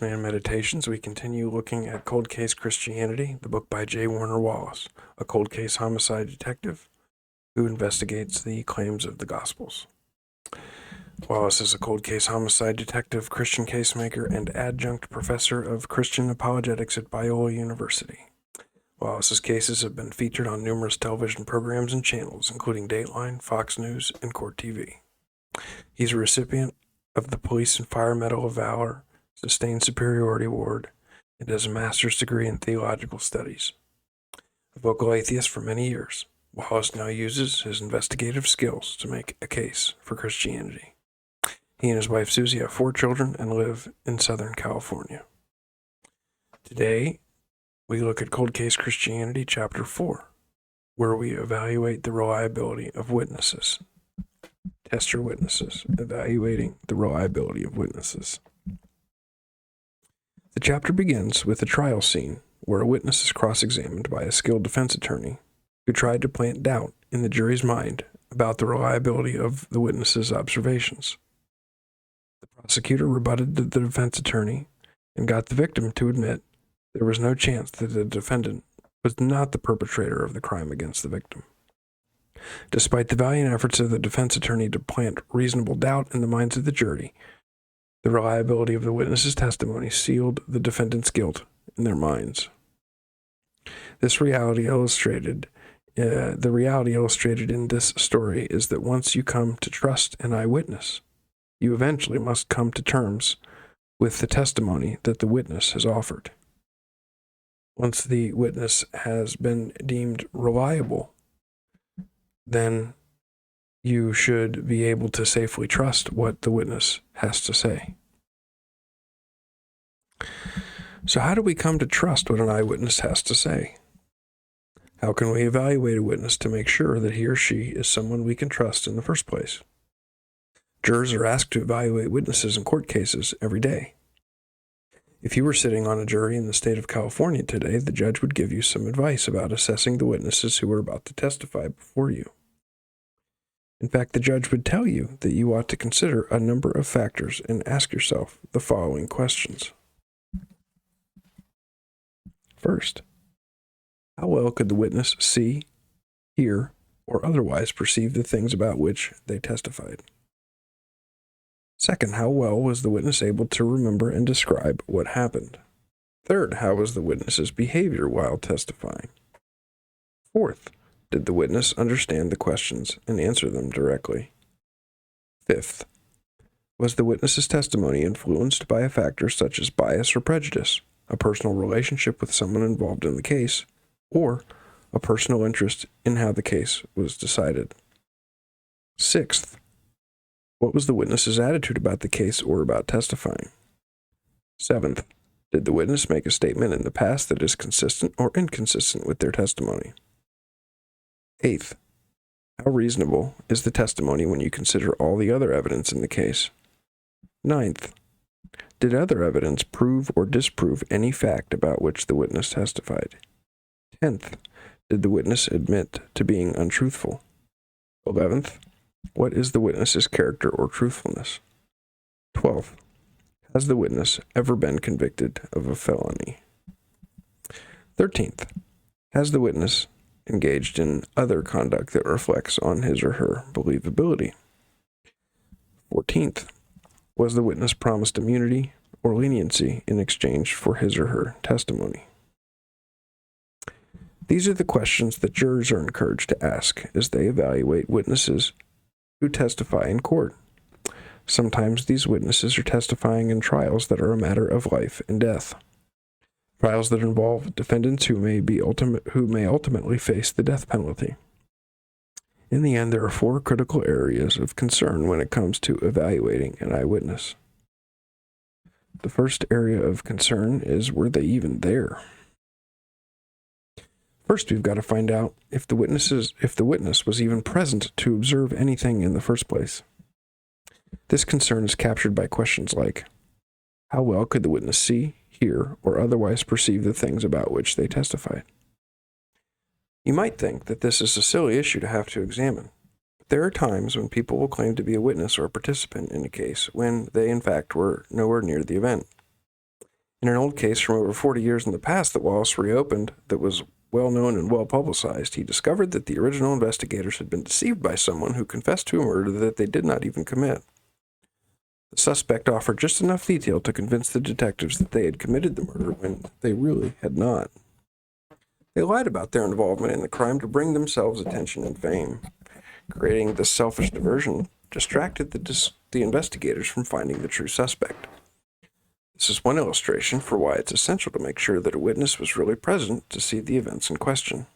Man Meditations, we continue looking at Cold Case Christianity, the book by J. Warner Wallace, a cold case homicide detective who investigates the claims of the Gospels. Wallace is a cold case homicide detective, Christian casemaker, and adjunct professor of Christian apologetics at Biola University. Wallace's cases have been featured on numerous television programs and channels, including Dateline, Fox News, and Court TV. He's a recipient of the Police and Fire Medal of Valor, Sustained Superiority Award, and has a master's degree in theological studies. A vocal atheist for many years, Wallace now uses his investigative skills to make a case for Christianity. He and his wife Susie have 4 children and live in Southern California. Today, we look at Cold Case Christianity, Chapter 4, where we evaluate the reliability of witnesses. Test your witnesses, evaluating the reliability of witnesses. The chapter begins with a trial scene where a witness is cross-examined by a skilled defense attorney who tried to plant doubt in the jury's mind about the reliability of the witness's observations. The prosecutor rebutted the defense attorney and got the victim to admit there was no chance that the defendant was not the perpetrator of the crime against the victim. Despite the valiant efforts of the defense attorney to plant reasonable doubt in the minds of the jury, the reliability of the witness's testimony sealed the defendant's guilt in their minds. The reality illustrated in this story is that once you come to trust an eyewitness, you eventually must come to terms with the testimony that the witness has offered. Once the witness has been deemed reliable, then you should be able to safely trust what the witness has to say. So how do we come to trust what an eyewitness has to say? How can we evaluate a witness to make sure that he or she is someone we can trust in the first place? Jurors are asked to evaluate witnesses in court cases every day. If you were sitting on a jury in the state of California today, the judge would give you some advice about assessing the witnesses who are about to testify before you. In fact, the judge would tell you that you ought to consider a number of factors and ask yourself the following questions. First, how well could the witness see, hear, or otherwise perceive the things about which they testified? Second, how well was the witness able to remember and describe what happened? Third, how was the witness's behavior while testifying? Fourth, did the witness understand the questions and answer them directly? Fifth, was the witness's testimony influenced by a factor such as bias or prejudice, a personal relationship with someone involved in the case, or a personal interest in how the case was decided? Sixth, what was the witness's attitude about the case or about testifying? Seventh, did the witness make a statement in the past that is consistent or inconsistent with their testimony? Eighth, how reasonable is the testimony when you consider all the other evidence in the case? Ninth, did other evidence prove or disprove any fact about which the witness testified? 10th, did the witness admit to being untruthful? 11th, what is the witness's character or truthfulness? 12th, has the witness ever been convicted of a felony? 13th, has the witness engaged in other conduct that reflects on his or her believability? 14th, was the witness promised immunity or leniency in exchange for his or her testimony? These are the questions that jurors are encouraged to ask as they evaluate witnesses who testify in court. Sometimes these witnesses are testifying in trials that are a matter of life and death. Trials that involve defendants who may ultimately face the death penalty. In the end, there are 4 critical areas of concern when it comes to evaluating an eyewitness. The first area of concern is, were they even there? First, we've got to find out if the witness was even present to observe anything in the first place. This concern is captured by questions like, how well could the witness see, hear, or otherwise perceive the things about which they testified? You might think that this is a silly issue to have to examine, but there are times when people will claim to be a witness or a participant in a case when they in fact were nowhere near the event. In an old case from over 40 years in the past that Wallace reopened that was well known and well publicized, he discovered that the original investigators had been deceived by someone who confessed to a murder that they did not even commit. The suspect offered just enough detail to convince the detectives that they had committed the murder when they really had not. They lied about their involvement in the crime to bring themselves attention and fame. Creating this selfish diversion distracted the investigators from finding the true suspect. This is one illustration for why it's essential to make sure that a witness was really present to see the events in question.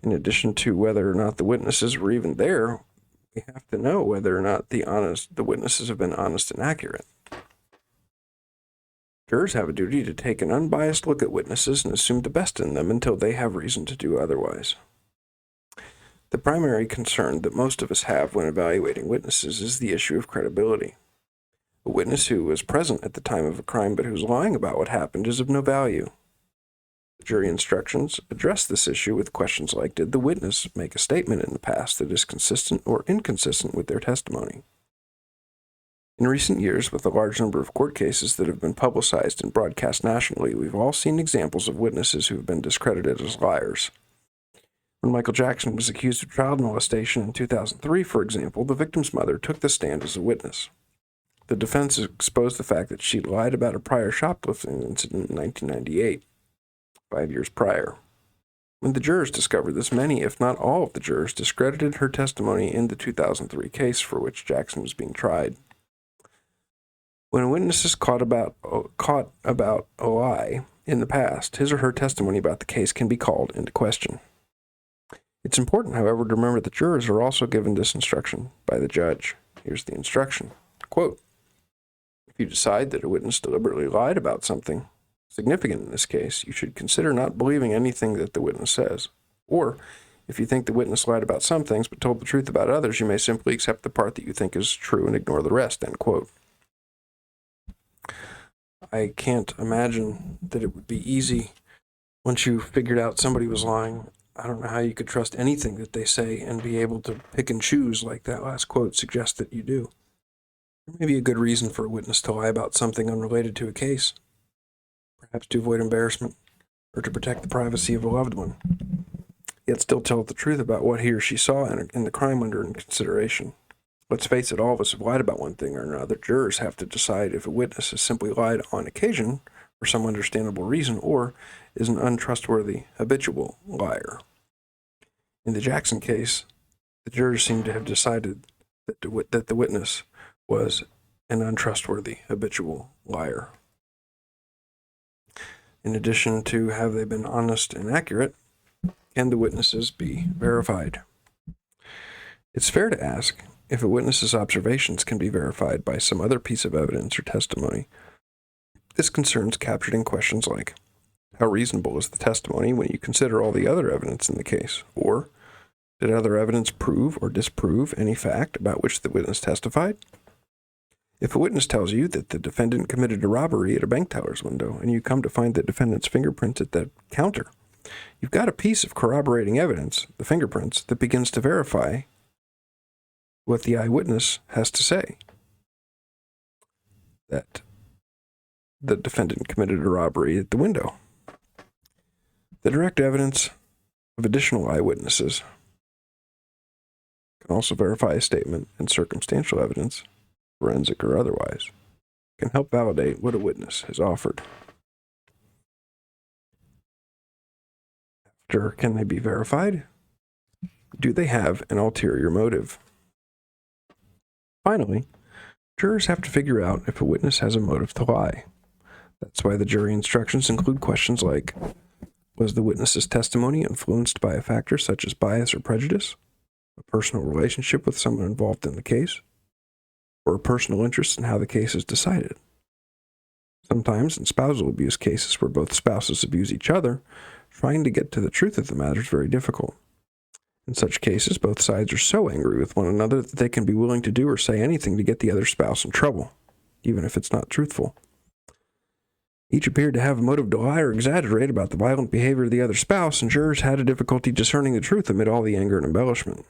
In addition to whether or not the witnesses were even there, we have to know whether or not the witnesses have been honest and accurate. Jurors have a duty to take an unbiased look at witnesses and assume the best in them until they have reason to do otherwise. The primary concern that most of us have when evaluating witnesses is the issue of credibility. A witness who was present at the time of a crime but who's lying about what happened is of no value. The jury instructions address this issue with questions like, did the witness make a statement in the past that is consistent or inconsistent with their testimony? In recent years, with a large number of court cases that have been publicized and broadcast nationally, we've all seen examples of witnesses who have been discredited as liars. When Michael Jackson was accused of child molestation in 2003, for example, the victim's mother took the stand as a witness. The defense exposed the fact that she lied about a prior shoplifting incident in 1998, 5 years prior. When the jurors discovered this, many, if not all of the jurors, discredited her testimony in the 2003 case for which Jackson was being tried. When a witness is caught about a lie in the past, his or her testimony about the case can be called into question. It's important, however, to remember that jurors are also given this instruction by the judge. Here's the instruction. Quote, if you decide that a witness deliberately lied about something significant in this case, you should consider not believing anything that the witness says. Or, if you think the witness lied about some things but told the truth about others, you may simply accept the part that you think is true and ignore the rest, end quote. I can't imagine that it would be easy once you figured out somebody was lying. I don't know how you could trust anything that they say and be able to pick and choose like that last quote suggests that you do. There may be a good reason for a witness to lie about something unrelated to a case, perhaps to avoid embarrassment or to protect the privacy of a loved one, yet still tell the truth about what he or she saw in the crime under consideration. Let's face it, all of us have lied about one thing or another. Jurors have to decide if a witness has simply lied on occasion for some understandable reason or is an untrustworthy, habitual liar. In the Jackson case, the jurors seem to have decided that the witness was an untrustworthy, habitual liar. In addition to have they been honest and accurate, can the witnesses be verified? It's fair to ask if a witness's observations can be verified by some other piece of evidence or testimony. This concerns captured in questions like, how reasonable is the testimony when you consider all the other evidence in the case? Or, did other evidence prove or disprove any fact about which the witness testified? If a witness tells you that the defendant committed a robbery at a bank teller's window and you come to find the defendant's fingerprints at that counter, you've got a piece of corroborating evidence, the fingerprints, that begins to verify what the eyewitness has to say, that the defendant committed a robbery at the window. The direct evidence of additional eyewitnesses can also verify a statement, and circumstantial evidence, forensic or otherwise, can help validate what a witness has offered. After, can they be verified? Do they have an ulterior motive? Finally, jurors have to figure out if a witness has a motive to lie. That's why the jury instructions include questions like, was the witness's testimony influenced by a factor such as bias or prejudice, a personal relationship with someone involved in the case, or a personal interest in how the case is decided? Sometimes, in spousal abuse cases where both spouses abuse each other, trying to get to the truth of the matter is very difficult. In such cases, both sides are so angry with one another that they can be willing to do or say anything to get the other spouse in trouble, even if it's not truthful. Each appeared to have a motive to lie or exaggerate about the violent behavior of the other spouse, and jurors had a difficulty discerning the truth amid all the anger and embellishment.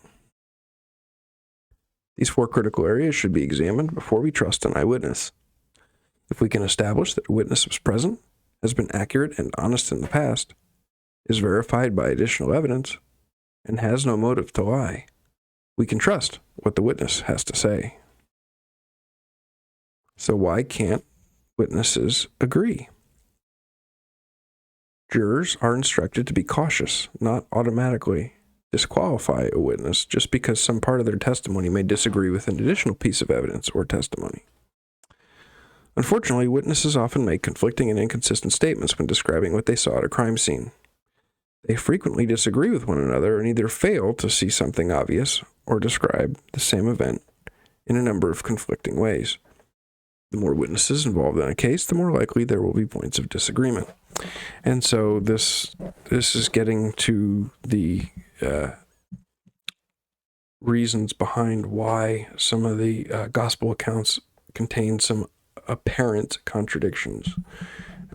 These 4 critical areas should be examined before we trust an eyewitness. If we can establish that a witness was present, has been accurate and honest in the past, is verified by additional evidence, and has no motive to lie, we can trust what the witness has to say. So why can't witnesses agree? Jurors are instructed to be cautious, not automatically disqualify a witness just because some part of their testimony may disagree with an additional piece of evidence or testimony. Unfortunately, witnesses often make conflicting and inconsistent statements when describing what they saw at a crime scene. They frequently disagree with one another and either fail to see something obvious or describe the same event in a number of conflicting ways. The more witnesses involved in a case, the more likely there will be points of disagreement. And so this is getting to the reasons behind why some of the gospel accounts contain some apparent contradictions.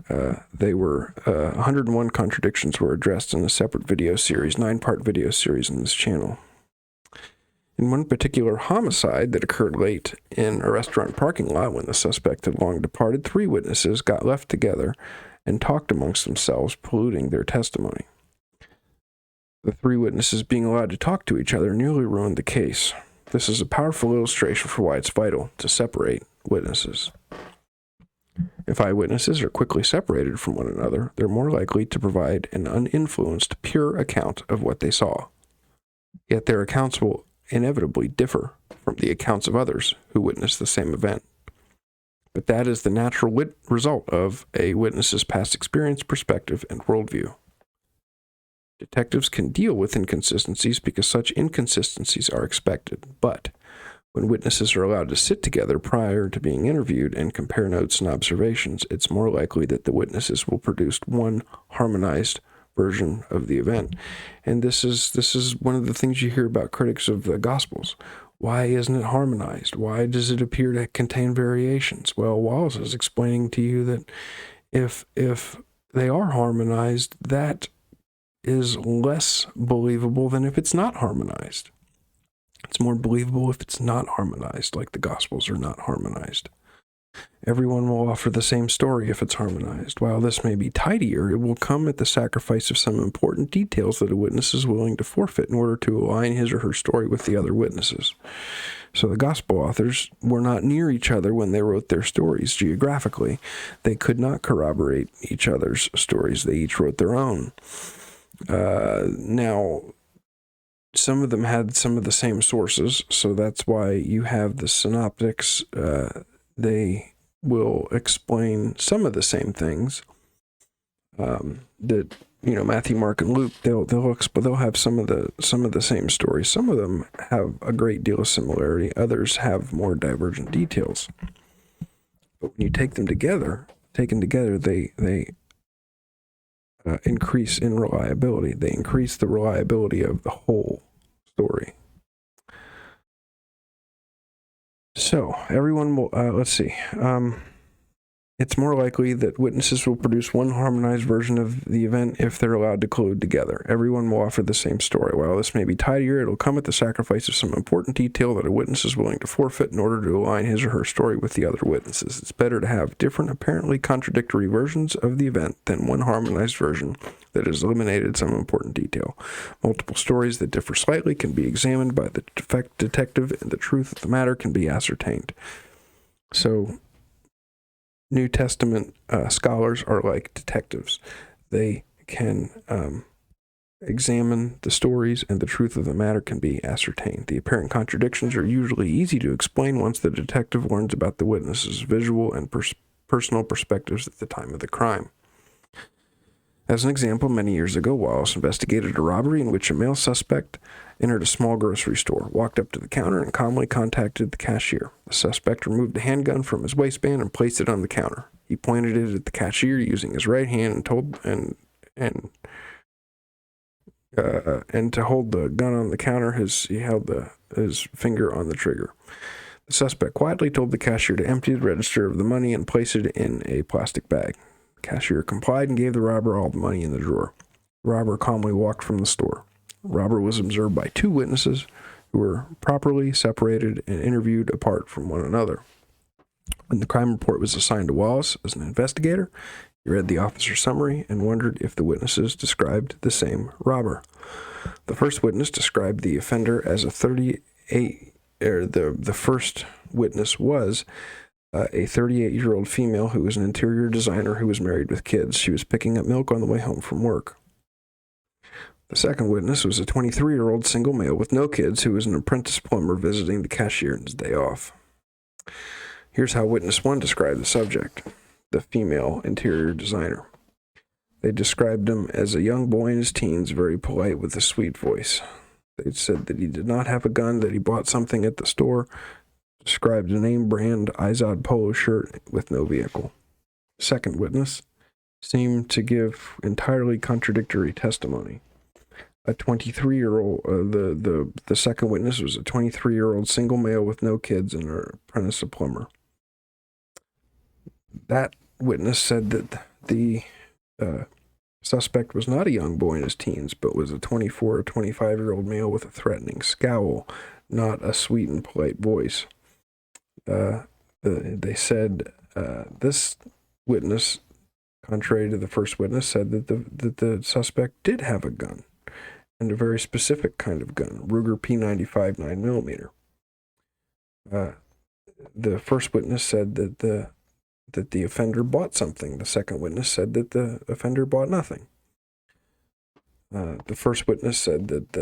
101 contradictions were addressed in a separate video series, 9-part video series on this channel. In one particular homicide that occurred late in a restaurant parking lot when the suspect had long departed, 3 witnesses got left together and talked amongst themselves, polluting their testimony. The 3 witnesses being allowed to talk to each other nearly ruined the case. This is a powerful illustration for why it's vital to separate witnesses. If eyewitnesses are quickly separated from one another, they're more likely to provide an uninfluenced, pure account of what they saw. Yet their accounts will inevitably differ from the accounts of others who witnessed the same event. But that is the natural result of a witness's past experience, perspective, and worldview. Detectives can deal with inconsistencies because such inconsistencies are expected, but when witnesses are allowed to sit together prior to being interviewed and compare notes and observations, it's more likely that the witnesses will produce one harmonized version of the event. And this is one of the things you hear about critics of the Gospels. Why isn't it harmonized? Why does it appear to contain variations? Well, Wallace is explaining to you that if they are harmonized, that is less believable than if it's not harmonized. It's more believable if it's not harmonized, like the Gospels are not harmonized. Everyone will offer the same story if it's harmonized. While this may be tidier, it will come at the sacrifice of some important details that a witness is willing to forfeit in order to align his or her story with the other witnesses. So the Gospel authors were not near each other when they wrote their stories geographically. They could not corroborate each other's stories. They each wrote their own. Now, some of them had some of the same sources, so that's why you have the synoptics. They will explain some of the same things that Matthew, Mark, and Luke. They'll have some of the same stories. Some of them have a great deal of similarity. Others have more divergent details. But when you take them together, they increase in reliability. They increase the reliability of the whole story. So, everyone will, let's see. It's more likely that witnesses will produce one harmonized version of the event if they're allowed to collude together. Everyone will offer the same story. While this may be tidier, it'll come at the sacrifice of some important detail that a witness is willing to forfeit in order to align his or her story with the other witnesses. It's better to have different, apparently contradictory versions of the event than one harmonized version that has eliminated some important detail. Multiple stories that differ slightly can be examined by the detective, and the truth of the matter can be ascertained. So, New Testament scholars are like detectives. They can examine the stories, and the truth of the matter can be ascertained. The apparent contradictions are usually easy to explain once the detective learns about the witness's visual and personal perspectives at the time of the crime. As an example, many years ago, Wallace investigated a robbery in which a male suspect entered a small grocery store, walked up to the counter, and calmly contacted the cashier. The suspect removed a handgun from his waistband and placed it on the counter. He pointed it at the cashier using his right hand and to hold the gun on the counter, he held his finger on the trigger. The suspect quietly told the cashier to empty the register of the money and place it in a plastic bag. The cashier complied and gave the robber all the money in the drawer. The robber calmly walked from the store. The robber was observed by 2 witnesses who were properly separated and interviewed apart from one another. When the crime report was assigned to Wallace as an investigator, he read the officer's summary and wondered if the witnesses described the same robber. The first witness described the offender as a 38. The first witness was a 38-year-old female who was an interior designer who was married with kids. She was picking up milk on the way home from work. The second witness was a 23-year-old single male with no kids who was an apprentice plumber visiting the cashier on his day off. Here's how witness 1 described the subject, the female interior designer. They described him as a young boy in his teens, very polite with a sweet voice. They said that he did not have a gun, that he bought something at the store, described a name brand Izod polo shirt with no vehicle. Second witness seemed to give entirely contradictory testimony. A 23-year-old, the second witness was a 23-year-old single male with no kids and an apprentice plumber. That witness said that the suspect was not a young boy in his teens, but was a 24 or 25-year-old male with a threatening scowl, not a sweet and polite voice. They said this witness, contrary to the first witness, said that the suspect did have a gun, and a very specific kind of gun, Ruger P95 9mm. The first witness said that the offender bought something. The second witness said that the offender bought nothing. The first witness said that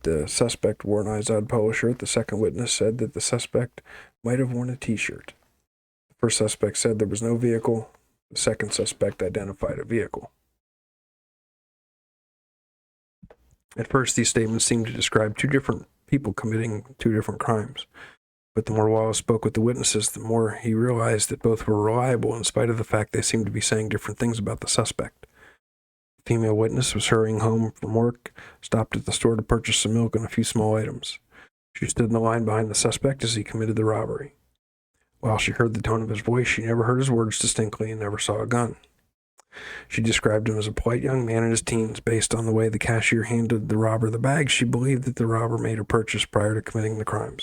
the suspect wore an Izod polo shirt. The second witness said that the suspect might have worn a t-shirt. The first suspect said there was no vehicle. The second suspect identified a vehicle. At first, these statements seemed to describe two different people committing two different crimes. But the more Wallace spoke with the witnesses, the more he realized that both were reliable in spite of the fact they seemed to be saying different things about the suspect. The female witness was hurrying home from work, stopped at the store to purchase some milk and a few small items. She stood in the line behind the suspect as he committed the robbery. While she heard the tone of his voice, she never heard his words distinctly and never saw a gun. She described him as a polite young man in his teens. Based on the way the cashier handed the robber the bag, she believed that the robber made a purchase prior to committing the crime.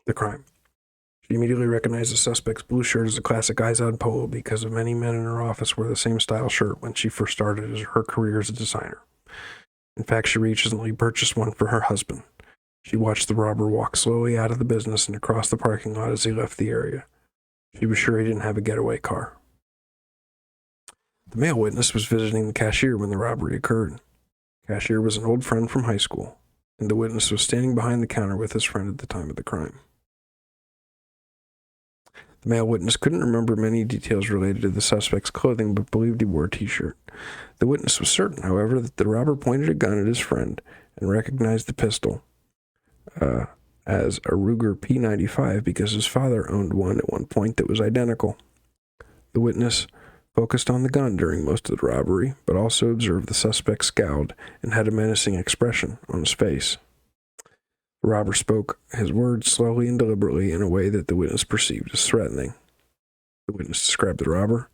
She immediately recognized the suspect's blue shirt as a classic Izod polo because of many men in her office wore the same style shirt when she first started her career as a designer. In fact, she recently purchased one for her husband. She watched the robber walk slowly out of the business and across the parking lot as he left the area. She was sure he didn't have a getaway car. The male witness was visiting the cashier when the robbery occurred. The cashier was an old friend from high school, and the witness was standing behind the counter with his friend at the time of the crime. The male witness couldn't remember many details related to the suspect's clothing, but believed he wore a t-shirt. The witness was certain, however, that the robber pointed a gun at his friend and recognized the pistol as a Ruger P95 because his father owned one at one point that was identical. The witness focused on the gun during most of the robbery, but also observed the suspect scowled and had a menacing expression on his face. The robber spoke his words slowly and deliberately in a way that the witness perceived as threatening. The witness described the robber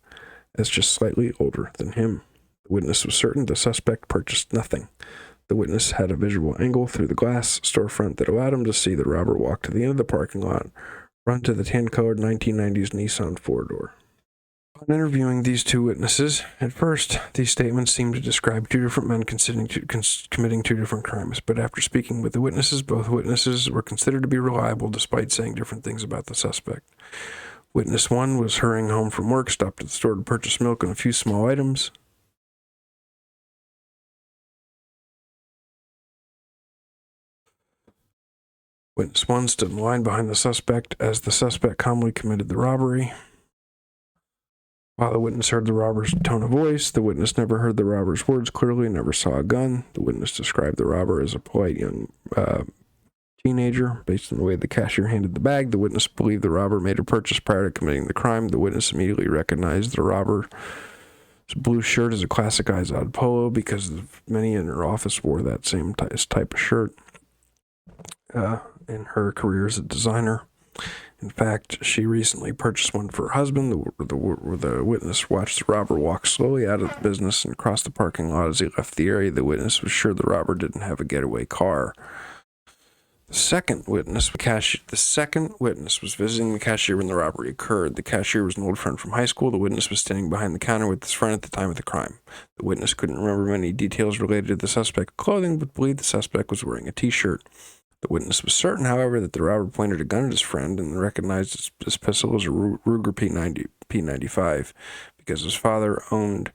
as just slightly older than him. The witness was certain the suspect purchased nothing. The witness had a visual angle through the glass storefront that allowed him to see the robber walk to the end of the parking lot, run to the tan-colored 1990s Nissan four-door. On interviewing these two witnesses, at first, these statements seemed to describe two different men committing two different crimes, but after speaking with the witnesses, both witnesses were considered to be reliable despite saying different things about the suspect. Witness 1 was hurrying home from work, stopped at the store to purchase milk and a few small items. Witness 1 stood in line behind the suspect as the suspect calmly committed the robbery. While the witness heard the robber's tone of voice, the witness never heard the robber's words clearly and never saw a gun. The witness described the robber as a polite young teenager. Based on the way the cashier handed the bag, the witness believed the robber made a purchase prior to committing the crime. The witness immediately recognized the robber's blue shirt as a classic Izod polo because many in her office wore that same type of shirt in her career as a designer. In fact, she recently purchased one for her husband. The witness watched the robber walk slowly out of the business and across the parking lot as he left the area. The witness was sure the robber didn't have a getaway car. The second witness was visiting the cashier when the robbery occurred. The cashier was an old friend from high school. The witness was standing behind the counter with his friend at the time of the crime. The witness couldn't remember many details related to the suspect's clothing, but believed the suspect was wearing a t-shirt. The witness was certain, however, that the robber pointed a gun at his friend and recognized his pistol as a Ruger P95 because his father owned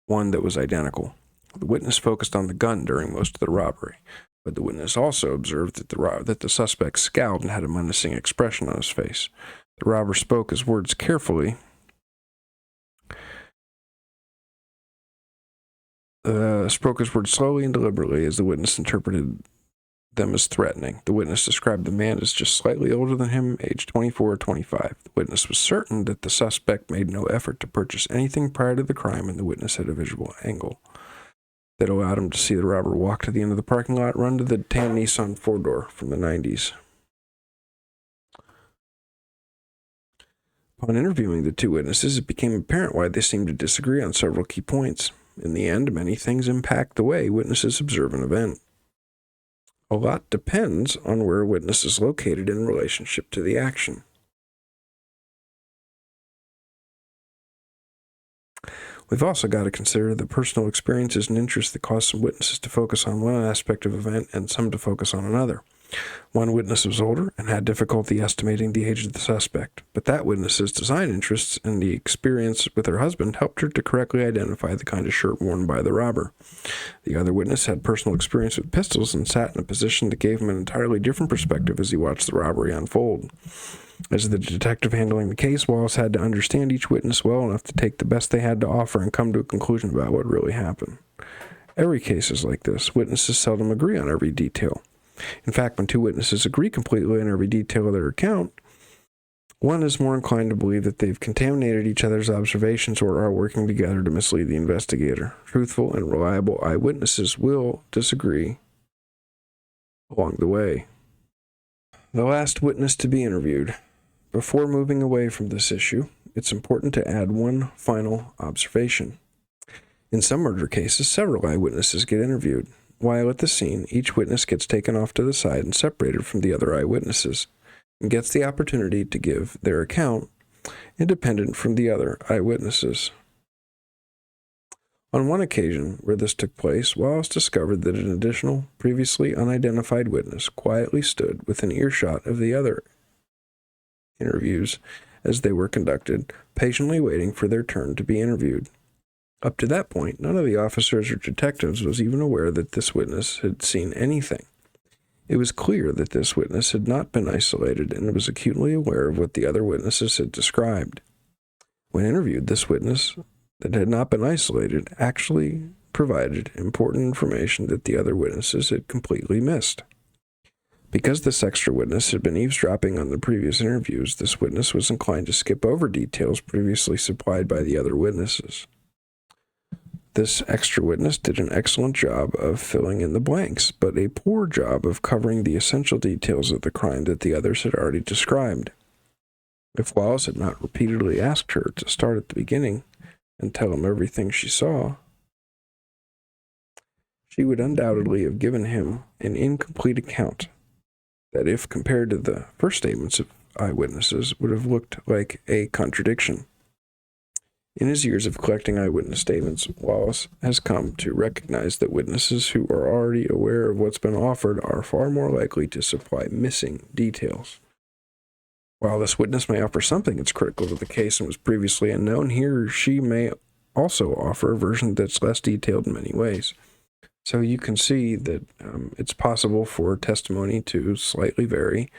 one that was identical. The witness focused on the gun during most of the robbery, but the witness also observed that the suspect scowled and had a menacing expression on his face. The robber spoke his words carefully. Spoke his words slowly and deliberately as the witness interpreted them as threatening. The witness described the man as just slightly older than him, aged 24 or 25. The witness was certain that the suspect made no effort to purchase anything prior to the crime, and the witness had a visual angle that allowed him to see the robber walk to the end of the parking lot, run to the tan Nissan four-door from the 90s. Upon interviewing the two witnesses, it became apparent why they seemed to disagree on several key points. In the end, many things impact the way witnesses observe an event. A lot depends on where a witness is located in relationship to the action. We've also got to consider the personal experiences and interests that cause some witnesses to focus on one aspect of an event and some to focus on another. One witness was older and had difficulty estimating the age of the suspect, but that witness's design interests and the experience with her husband helped her to correctly identify the kind of shirt worn by the robber. The other witness had personal experience with pistols and sat in a position that gave him an entirely different perspective as he watched the robbery unfold. As the detective handling the case, Wallace had to understand each witness well enough to take the best they had to offer and come to a conclusion about what really happened. Every case is like this. Witnesses seldom agree on every detail. In fact, when two witnesses agree completely on every detail of their account, one is more inclined to believe that they've contaminated each other's observations or are working together to mislead the investigator. Truthful and reliable eyewitnesses will disagree along the way. The last witness to be interviewed. Before moving away from this issue, it's important to add one final observation. In some murder cases, several eyewitnesses get interviewed. While at the scene, each witness gets taken off to the side and separated from the other eyewitnesses, and gets the opportunity to give their account independent from the other eyewitnesses. On one occasion where this took place, Wallace discovered that an additional, previously unidentified witness quietly stood within earshot of the other interviews as they were conducted, patiently waiting for their turn to be interviewed. Up to that point, none of the officers or detectives was even aware that this witness had seen anything. It was clear that this witness had not been isolated and was acutely aware of what the other witnesses had described. When interviewed, this witness that had not been isolated actually provided important information that the other witnesses had completely missed. Because this extra witness had been eavesdropping on the previous interviews, this witness was inclined to skip over details previously supplied by the other witnesses. This extra witness did an excellent job of filling in the blanks, but a poor job of covering the essential details of the crime that the others had already described. If Wallace had not repeatedly asked her to start at the beginning and tell him everything she saw, she would undoubtedly have given him an incomplete account that, if compared to the first statements of eyewitnesses, would have looked like a contradiction. In his years of collecting eyewitness statements, Wallace has come to recognize that witnesses who are already aware of what's been offered are far more likely to supply missing details. While this witness may offer something that's critical to the case and was previously unknown, he or she may also offer a version that's less detailed in many ways. So you can see that it's possible for testimony to slightly vary,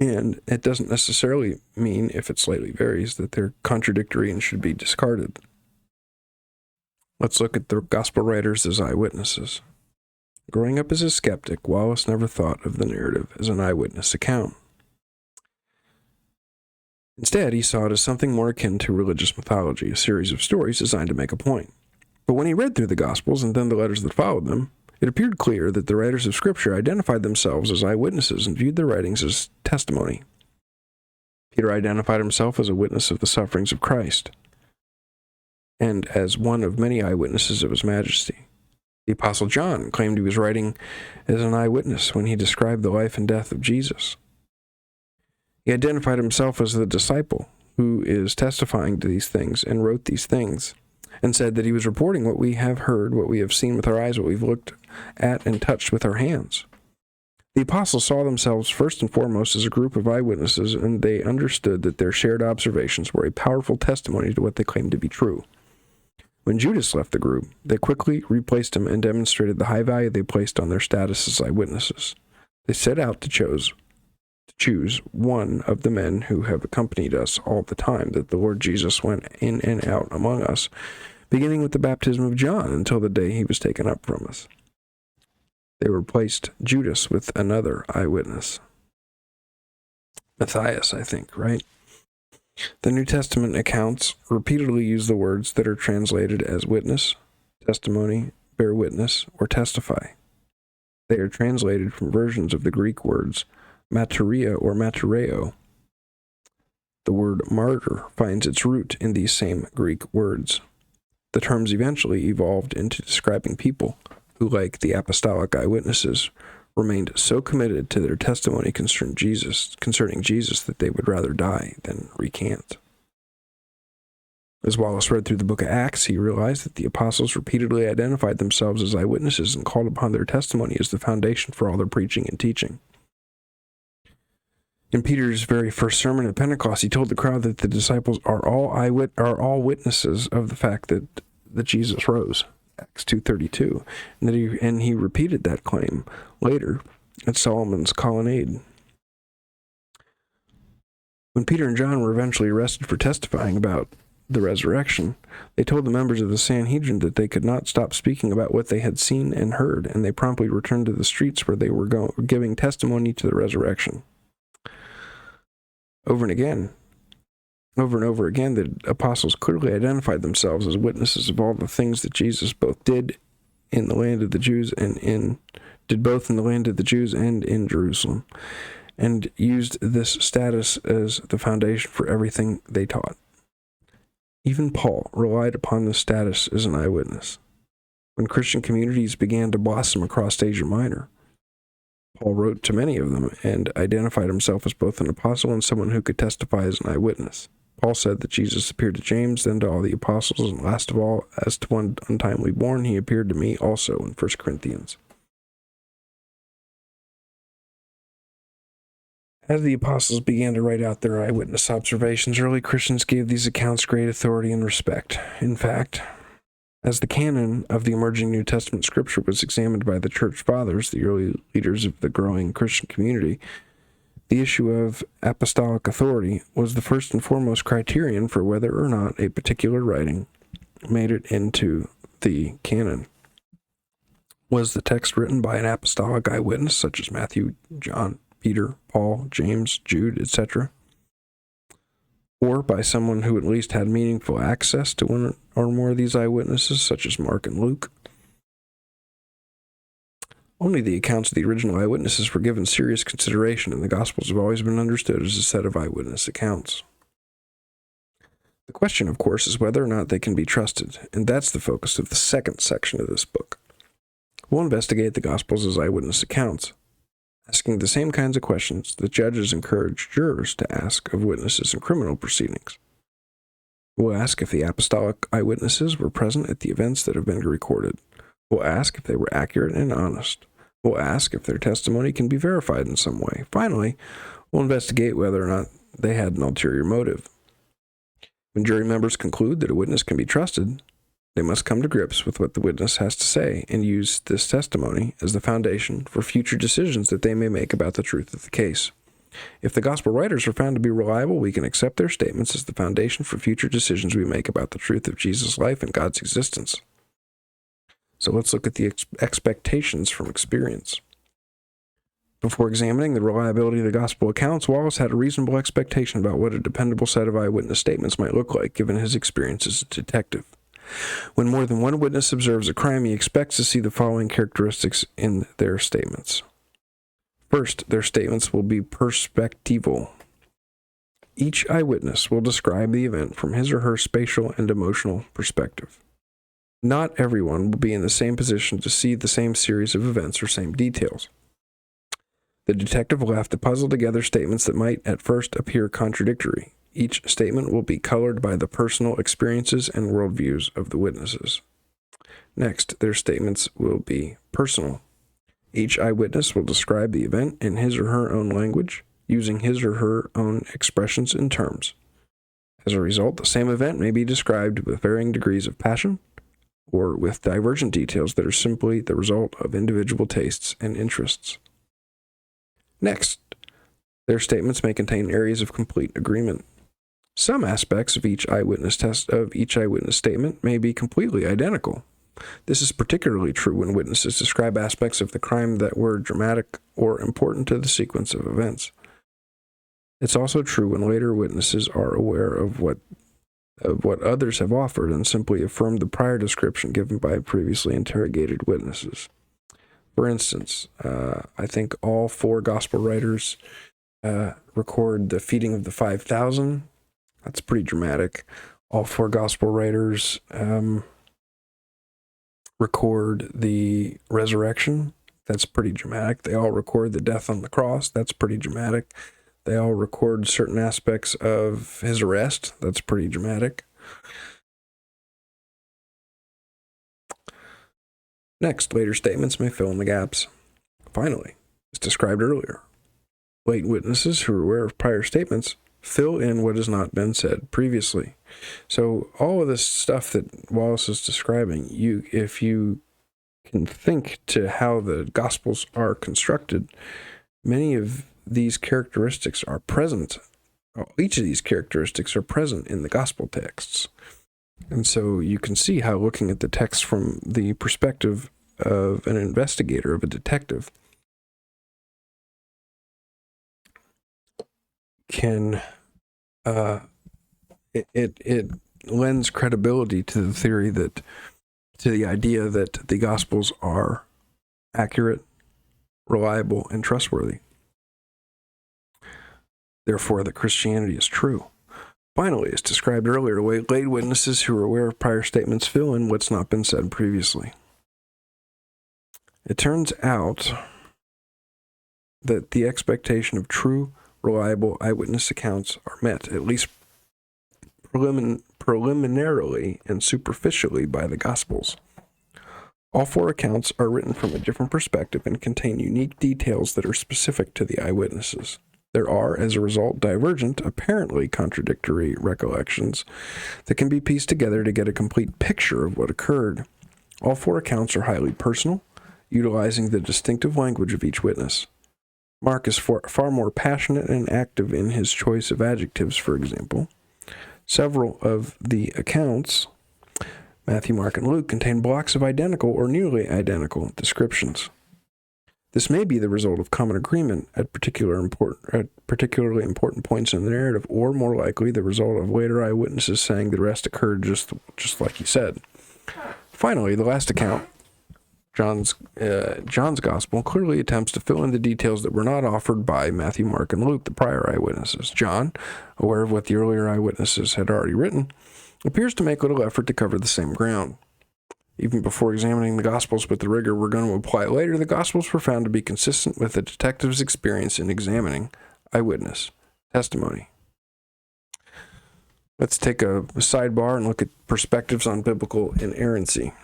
and it doesn't necessarily mean, if it slightly varies, that they're contradictory and should be discarded. Let's look at the gospel writers as eyewitnesses. Growing up as a skeptic, Wallace never thought of the narrative as an eyewitness account. Instead, he saw it as something more akin to religious mythology, a series of stories designed to make a point. But when he read through the Gospels and then the letters that followed them, it appeared clear that the writers of Scripture identified themselves as eyewitnesses and viewed their writings as testimony. Peter identified himself as a witness of the sufferings of Christ, and as one of many eyewitnesses of his majesty. The Apostle John claimed he was writing as an eyewitness when he described the life and death of Jesus. He identified himself as the disciple who is testifying to these things and wrote these things, and said that he was reporting what we have heard, what we have seen with our eyes, what we've looked at and touched with our hands. The apostles saw themselves first and foremost as a group of eyewitnesses, and they understood that their shared observations were a powerful testimony to what they claimed to be true. When Judas left the group, they quickly replaced him and demonstrated the high value they placed on their status as eyewitnesses. They set out to choose one of the men who have accompanied us all the time that the Lord Jesus went in and out among us, beginning with the baptism of John until the day he was taken up from us. They replaced Judas with another eyewitness. Matthias, I think, right? The New Testament accounts repeatedly use the words that are translated as witness, testimony, bear witness, or testify. They are translated from versions of the Greek words martyria or martyreo. The word martyr finds its root in these same Greek words. The terms eventually evolved into describing people who, like the apostolic eyewitnesses, remained so committed to their testimony concerning Jesus that they would rather die than recant. As Wallace read through the book of Acts, he realized that the apostles repeatedly identified themselves as eyewitnesses and called upon their testimony as the foundation for all their preaching and teaching. In Peter's very first sermon at Pentecost, he told the crowd that the disciples are all witnesses of the fact that Jesus rose. Acts 2:32, and he repeated that claim later at Solomon's colonnade. When Peter and John were eventually arrested for testifying about the resurrection, they told the members of the Sanhedrin that they could not stop speaking about what they had seen and heard, and they promptly returned to the streets where they were giving testimony to the resurrection. Over and over again, the apostles clearly identified themselves as witnesses of all the things that Jesus both did in the land of the Jews and in Jerusalem, and used this status as the foundation for everything they taught. Even Paul relied upon this status as an eyewitness. When Christian communities began to blossom across Asia Minor, Paul wrote to many of them and identified himself as both an apostle and someone who could testify as an eyewitness. Paul said that Jesus appeared to James, then to all the apostles, and last of all, as to one untimely born, he appeared to me also in 1 Corinthians. As the apostles began to write out their eyewitness observations, early Christians gave these accounts great authority and respect. In fact, as the canon of the emerging New Testament scripture was examined by the church fathers, the early leaders of the growing Christian community, the issue of apostolic authority was the first and foremost criterion for whether or not a particular writing made it into the canon. Was the text written by an apostolic eyewitness, such as Matthew, John, Peter, Paul, James, Jude, etc., or by someone who at least had meaningful access to one or more of these eyewitnesses, such as Mark and Luke? Only the accounts of the original eyewitnesses were given serious consideration, and the Gospels have always been understood as a set of eyewitness accounts. The question, of course, is whether or not they can be trusted, and that's the focus of the second section of this book. We'll investigate the Gospels as eyewitness accounts, asking the same kinds of questions that judges encourage jurors to ask of witnesses in criminal proceedings. We'll ask if the apostolic eyewitnesses were present at the events that have been recorded. We'll ask if they were accurate and honest. We'll ask if their testimony can be verified in some way. Finally, we'll investigate whether or not they had an ulterior motive. When jury members conclude that a witness can be trusted, they must come to grips with what the witness has to say and use this testimony as the foundation for future decisions that they may make about the truth of the case. If the gospel writers are found to be reliable, we can accept their statements as the foundation for future decisions we make about the truth of Jesus' life and God's existence. So let's look at the expectations from experience. Before examining the reliability of the gospel accounts, Wallace had a reasonable expectation about what a dependable set of eyewitness statements might look like, given his experience as a detective. When more than one witness observes a crime, he expects to see the following characteristics in their statements. First, their statements will be perspectival. Each eyewitness will describe the event from his or her spatial and emotional perspective. Not everyone will be in the same position to see the same series of events or same details. The detective will have to puzzle together statements that might at first appear contradictory. Each statement will be colored by the personal experiences and worldviews of the witnesses. Next, their statements will be personal. Each eyewitness will describe the event in his or her own language, using his or her own expressions and terms. As a result, the same event may be described with varying degrees of passion, or with divergent details that are simply the result of individual tastes and interests. Next, their statements may contain areas of complete agreement. Some aspects of each eyewitness statement may be completely identical. This is particularly true when witnesses describe aspects of the crime that were dramatic or important to the sequence of events. It's also true when later witnesses are aware of what others have offered and simply affirm the prior description given by previously interrogated witnesses. For instance, I think all 4 gospel writers record the feeding of the 5,000. That's pretty dramatic. All 4 gospel writers record the resurrection. That's pretty dramatic. They all record the death on the cross. That's pretty dramatic. They all record certain aspects of his arrest. That's pretty dramatic. Next, later statements may fill in the gaps. Finally, as described earlier, late witnesses who are aware of prior statements fill in what has not been said previously. So all of this stuff that Wallace is describing, if you can think to how the Gospels are constructed, many of these characteristics are present. Each of these characteristics are present in the Gospel texts. And so you can see how looking at the text from the perspective of an investigator, of a detective, can it lends credibility to the theory to the idea that the Gospels are accurate, reliable, and trustworthy. Therefore, that Christianity is true. Finally, as described earlier, late witnesses who are aware of prior statements fill in what's not been said previously. It turns out that the expectation of true, reliable eyewitness accounts are met, at least preliminarily and superficially, by the Gospels. All 4 accounts are written from a different perspective and contain unique details that are specific to the eyewitnesses. There are, as a result, divergent, apparently contradictory recollections that can be pieced together to get a complete picture of what occurred. All 4 accounts are highly personal, utilizing the distinctive language of each witness. Mark is far more passionate and active in his choice of adjectives, for example. Several of the accounts, Matthew, Mark, and Luke, contain blocks of identical or nearly identical descriptions. This may be the result of common agreement at particularly important points in the narrative, or more likely the result of later eyewitnesses saying the rest occurred just like he said. Finally, the last account, John's Gospel, clearly attempts to fill in the details that were not offered by Matthew, Mark, and Luke, the prior eyewitnesses. John, aware of what the earlier eyewitnesses had already written, appears to make little effort to cover the same ground. Even before examining the Gospels with the rigor we're going to apply later, the Gospels were found to be consistent with the detective's experience in examining eyewitness testimony. Let's take a sidebar and look at perspectives on biblical inerrancy.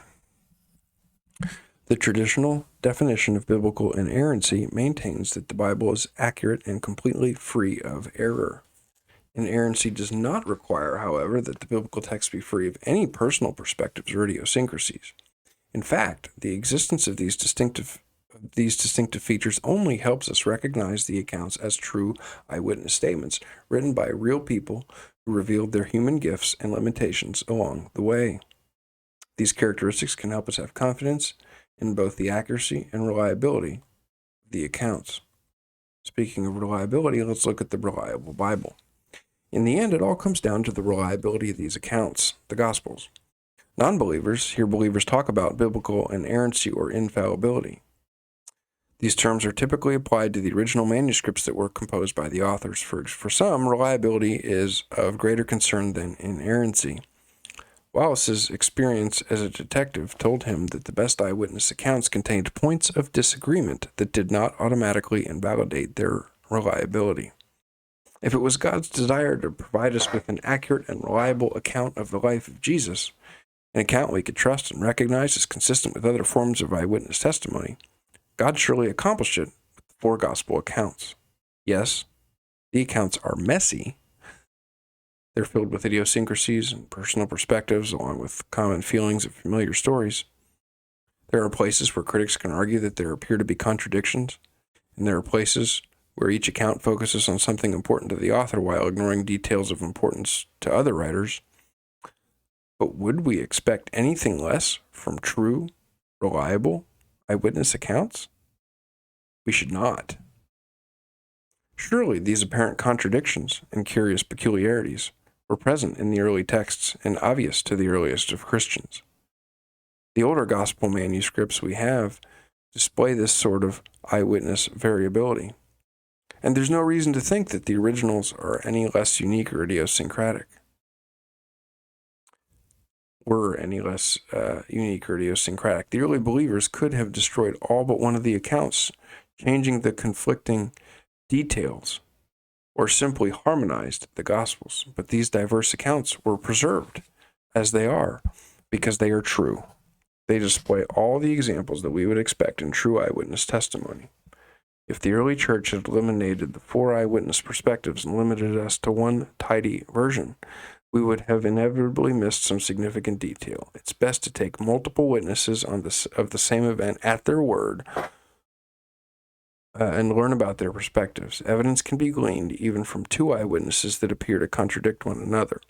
The traditional definition of biblical inerrancy maintains that the Bible is accurate and completely free of error. Inerrancy does not require, however, that the biblical text be free of any personal perspectives or idiosyncrasies. In fact, the existence of these distinctive features only helps us recognize the accounts as true eyewitness statements written by real people who revealed their human gifts and limitations along the way. These characteristics can help us have confidence in both the accuracy and reliability of the accounts. Speaking of reliability, let's look at the reliable Bible. In the end, it all comes down to the reliability of these accounts, the Gospels. Non-believers hear believers talk about biblical inerrancy or infallibility. These terms are typically applied to the original manuscripts that were composed by the authors. For some, reliability is of greater concern than inerrancy. Wallace's experience as a detective told him that the best eyewitness accounts contained points of disagreement that did not automatically invalidate their reliability. If it was God's desire to provide us with an accurate and reliable account of the life of Jesus, an account we could trust and recognize as consistent with other forms of eyewitness testimony, God surely accomplished it with the 4 gospel accounts. Yes, the accounts are messy. They're filled with idiosyncrasies and personal perspectives, along with common feelings of familiar stories. There are places where critics can argue that there appear to be contradictions, and there are places where each account focuses on something important to the author while ignoring details of importance to other writers. But would we expect anything less from true, reliable eyewitness accounts? We should not. Surely these apparent contradictions and curious peculiarities were present in the early texts and obvious to the earliest of Christians. The older gospel manuscripts we have display this sort of eyewitness variability, and there's no reason to think that the originals are any less unique or idiosyncratic. The early believers could have destroyed all but one of the accounts, changing the conflicting details, or simply harmonized the Gospels, but these diverse accounts were preserved as they are because they are true. They display all the examples that we would expect in true eyewitness testimony. If the early church had eliminated the 4 eyewitness perspectives and limited us to one tidy version, we would have inevitably missed some significant detail. It's best to take multiple witnesses of the same event at their word and learn about their perspectives. Evidence can be gleaned even from 2 eyewitnesses that appear to contradict one another.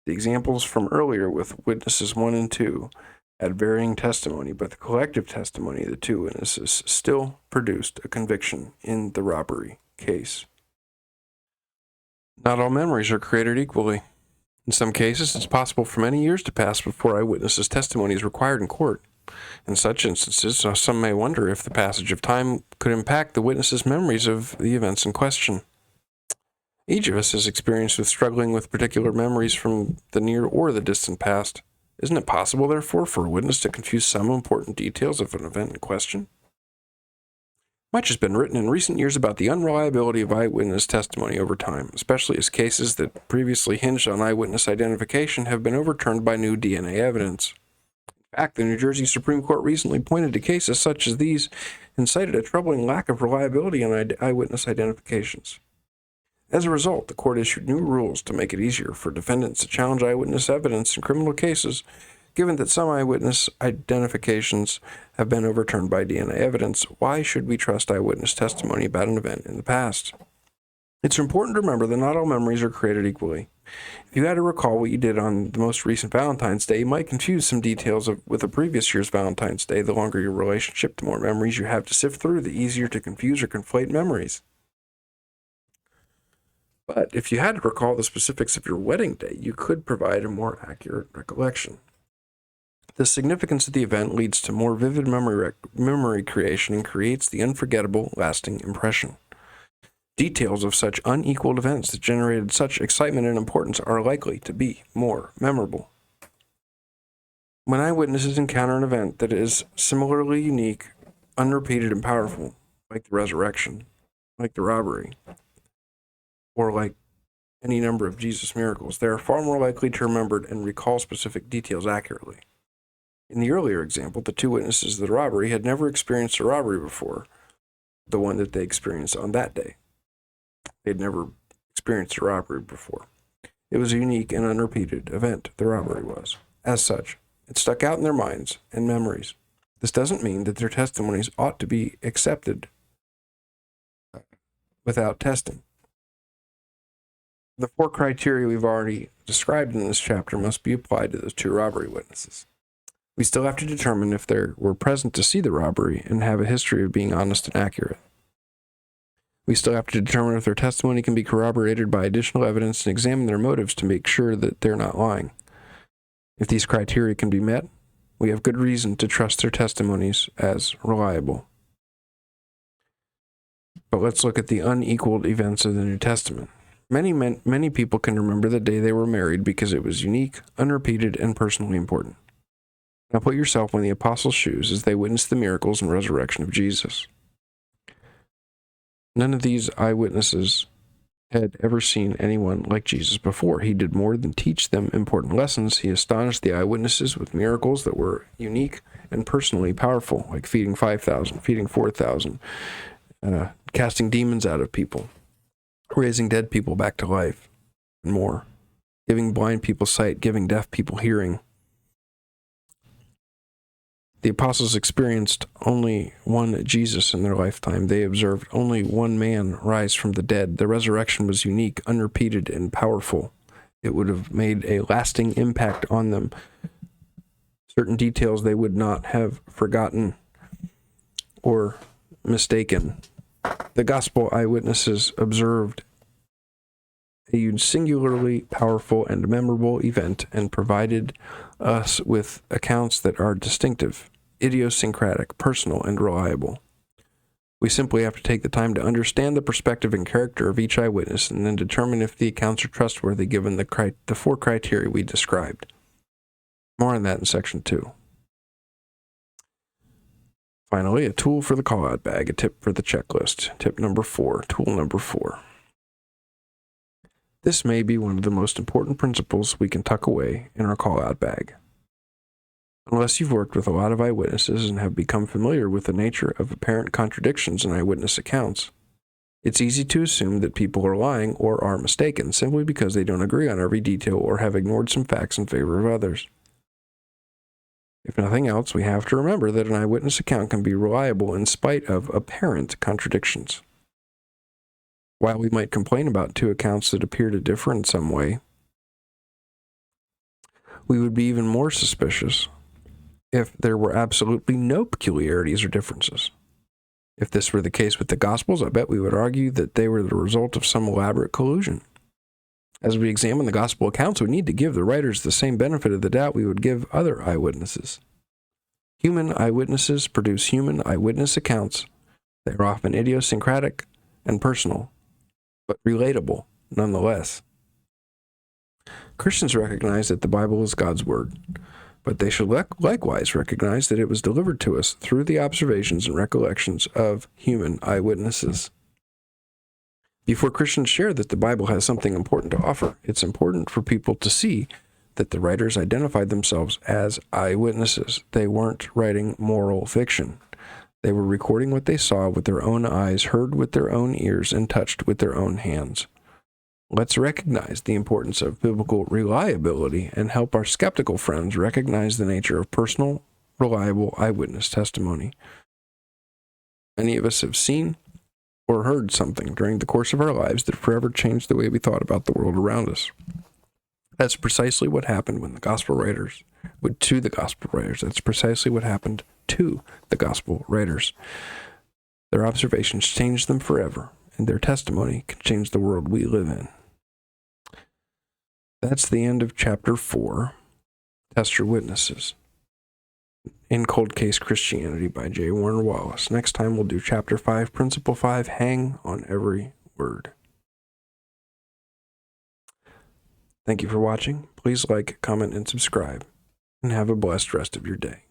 The examples from earlier with witnesses 1 and 2 had varying testimony, but the collective testimony of the 2 witnesses still produced a conviction in the robbery case. Not all memories are created equally. In some cases, it's possible for many years to pass before eyewitnesses' testimony is required in court. In such instances, some may wonder if the passage of time could impact the witness's memories of the events in question. Each of us is experienced with struggling with particular memories from the near or the distant past. Isn't it possible, therefore, for a witness to confuse some important details of an event in question? Much has been written in recent years about the unreliability of eyewitness testimony over time, especially as cases that previously hinged on eyewitness identification have been overturned by new DNA evidence. In fact, the New Jersey Supreme Court recently pointed to cases such as these and cited a troubling lack of reliability in eyewitness identifications. As a result, the court issued new rules to make it easier for defendants to challenge eyewitness evidence in criminal cases, given that some eyewitness identifications have been overturned by DNA evidence. Why should we trust eyewitness testimony about an event in the past? It's important to remember that not all memories are created equally. If you had to recall what you did on the most recent Valentine's Day, you might confuse some details with the previous year's Valentine's Day. The longer your relationship, the more memories you have to sift through, the easier to confuse or conflate memories. But if you had to recall the specifics of your wedding day, you could provide a more accurate recollection. The significance of the event leads to more vivid memory creation and creates the unforgettable, lasting impression. Details of such unequaled events that generated such excitement and importance are likely to be more memorable. When eyewitnesses encounter an event that is similarly unique, unrepeated, and powerful, like the resurrection, like the robbery, or like any number of Jesus' miracles, they are far more likely to remember and recall specific details accurately. In the earlier example, the 2 witnesses of the robbery had never experienced a robbery before, the one that they experienced on that day. They had never experienced a robbery before. It was a unique and unrepeated event, the robbery was. As such, it stuck out in their minds and memories. This doesn't mean that their testimonies ought to be accepted without testing. The 4 criteria we've already described in this chapter must be applied to those 2 robbery witnesses. We still have to determine if they were present to see the robbery and have a history of being honest and accurate. We still have to determine if their testimony can be corroborated by additional evidence and examine their motives to make sure that they're not lying. If these criteria can be met, we have good reason to trust their testimonies as reliable. But let's look at the unequaled events of the New Testament. Many people can remember the day they were married because it was unique, unrepeated, and personally important. Now put yourself in the apostles' shoes as they witnessed the miracles and resurrection of Jesus. None of these eyewitnesses had ever seen anyone like Jesus before. He did more than teach them important lessons. He astonished the eyewitnesses with miracles that were unique and personally powerful, like feeding 5,000, feeding 4,000, casting demons out of people, raising dead people back to life, and more, giving blind people sight, giving deaf people hearing. The apostles experienced only one Jesus in their lifetime. They observed only one man rise from the dead. The resurrection was unique, unrepeated, and powerful. It would have made a lasting impact on them. Certain details they would not have forgotten or mistaken. The gospel eyewitnesses observed a singularly powerful and memorable event and provided us with accounts that are distinctive, idiosyncratic, personal, and reliable. We simply have to take the time to understand the perspective and character of each eyewitness and then determine if the accounts are trustworthy given the 4 criteria we described. More on that in section 2. Finally, a tool for the call-out bag, a tip for the checklist. Tip number 4, tool number 4. This may be one of the most important principles we can tuck away in our call-out bag. Unless you've worked with a lot of eyewitnesses and have become familiar with the nature of apparent contradictions in eyewitness accounts, it's easy to assume that people are lying or are mistaken simply because they don't agree on every detail or have ignored some facts in favor of others. If nothing else, we have to remember that an eyewitness account can be reliable in spite of apparent contradictions. While we might complain about 2 accounts that appear to differ in some way, we would be even more suspicious if there were absolutely no peculiarities or differences. If this were the case with the Gospels, I bet we would argue that they were the result of some elaborate collusion. As we examine the Gospel accounts, we need to give the writers the same benefit of the doubt we would give other eyewitnesses. Human eyewitnesses produce human eyewitness accounts. They are often idiosyncratic and personal, but relatable nonetheless. Christians recognize that the Bible is God's Word, but they should likewise recognize that it was delivered to us through the observations and recollections of human eyewitnesses. Before Christians share that the Bible has something important to offer, it's important for people to see that the writers identified themselves as eyewitnesses. They weren't writing moral fiction. They were recording what they saw with their own eyes, heard with their own ears, and touched with their own hands. Let's recognize the importance of biblical reliability and help our skeptical friends recognize the nature of personal, reliable eyewitness testimony. Many of us have seen or heard something during the course of our lives that forever changed the way we thought about the world around us. That's precisely what happened to the gospel writers. That's precisely what happened to the gospel writers. Their observations changed them forever, and their testimony can change the world we live in. That's the end of Chapter 4, Test Your Witnesses, in Cold Case Christianity by J. Warner Wallace. Next time we'll do Chapter 5, Principle 5, Hang on Every Word. Thank you for watching. Please like, comment, and subscribe, and have a blessed rest of your day.